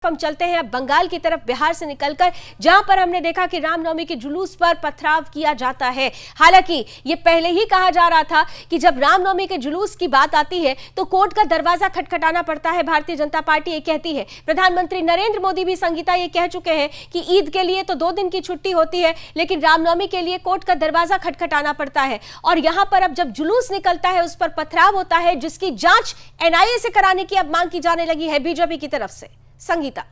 हम चलते हैं अब बंगाल की तरफ, बिहार से निकलकर, जहां पर हमने देखा कि रामनवमी के जुलूस पर पथराव किया जाता है। हालांकि ये पहले ही कहा जा रहा था कि जब रामनवमी के जुलूस की बात आती है तो कोर्ट का दरवाजा खटखटाना पड़ता है। भारतीय जनता पार्टी ये कहती है, प्रधानमंत्री नरेंद्र मोदी भी संगीता ये कह चुके हैं कि ईद के लिए तो 2 दिन की छुट्टी होती है, लेकिन रामनवमी के लिए कोर्ट का दरवाजा खटखटाना पड़ता है। और यहां पर अब जब जुलूस निकलता है उस पर पथराव होता है, जिसकी जांच एनआईए से कराने की अब मांग की जाने लगी है बीजेपी की तरफ से। संगीता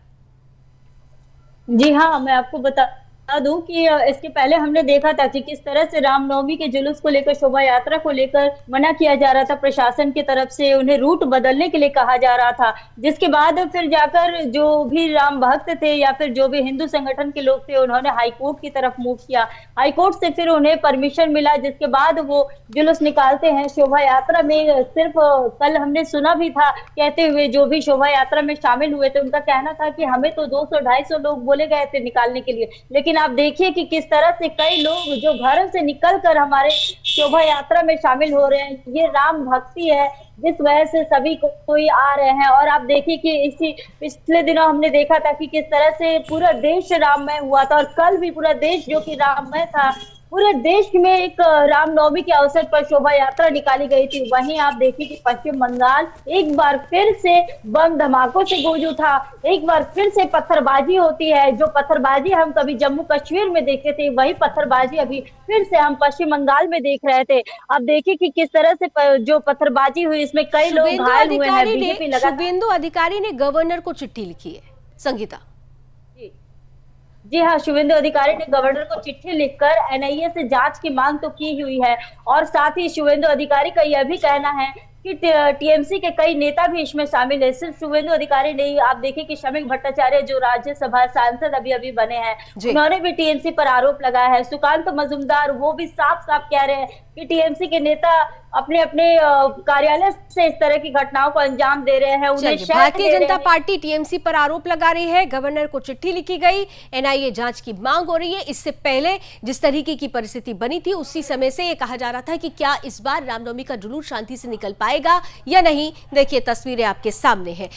जी हाँ, मैं आपको बता दूं कि इसके पहले हमने देखा था कि किस तरह से रामनवमी के जुलूस को लेकर, शोभा यात्रा को लेकर मना किया जा रहा था प्रशासन की तरफ से, उन्हें रूट बदलने के लिए कहा जा रहा था। जिसके बाद फिर जाकर जो भी राम भक्त थे या फिर जो भी हिंदू संगठन के लोग थे, उन्होंने हाईकोर्ट की तरफ मूव किया। हाईकोर्ट से फिर उन्हें परमिशन मिला, जिसके बाद वो जुलूस निकालते हैं शोभा यात्रा में। सिर्फ कल हमने सुना भी था कहते हुए, जो भी शोभा यात्रा में शामिल हुए थे उनका कहना था कि हमें तो 200-250 लोग बोले गए थे निकालने के लिए, लेकिन आप देखिए कि किस तरह से कई लोग जो घरों से निकलकर हमारे शोभा यात्रा में शामिल हो रहे हैं। ये राम भक्ति है जिस वजह से सभी कोई आ रहे हैं। और आप देखिए कि इसी पिछले दिनों हमने देखा था कि किस तरह से पूरा देश राममय हुआ था, और कल भी पूरा देश जो कि राममय था, पूरे देश में एक रामनवमी के अवसर पर शोभा यात्रा निकाली गई थी। वहीं आप देखिए कि पश्चिम बंगाल एक बार फिर से बम धमाकों से गूंज उठा, एक बार फिर से पत्थरबाजी होती है। जो पत्थरबाजी हम कभी जम्मू कश्मीर में देखते थे, वही पत्थरबाजी अभी फिर से हम पश्चिम बंगाल में देख रहे थे। अब देखिए कि किस तरह से जो पत्थरबाजी हुई, इसमें कई लोग घायल हुए हैं। बीजेपी शुभेंदु अधिकारी ने गवर्नर को चिट्ठी लिखी है। संगीता जी हाँ, शुभेंदु अधिकारी ने गवर्नर को चिट्ठी लिखकर एनआईए से जांच की मांग तो की हुई है। और साथ ही शुभेंदु अधिकारी का यह भी कहना है कि टीएमसी के कई नेता भी इसमें शामिल है। सिर्फ शुभेंदु अधिकारी नहीं, आप देखिए कि शमीक भट्टाचार्य जो राज्यसभा सांसद अभी बने हैं, उन्होंने भी टीएमसी पर आरोप लगाया है। सुकांत मजूमदार वो भी साफ साफ कह रहे हैं कि टीएमसी के नेता अपने अपने कार्यालय से इस तरह की घटनाओं को अंजाम दे रहे हैं। उन्हें भारतीय जनता पार्टी टीएमसी पर आरोप लगा रही है, गवर्नर को चिट्ठी लिखी गई, एनआईए जांच की मांग हो रही है। इससे पहले जिस तरीके की परिस्थिति बनी थी उसी समय से ये कहा जा रहा था कि क्या इस बार रामनवमी का जुलूस शांति से निकल पाएगा या नहीं। देखिए तस्वीरें आपके सामने हैं।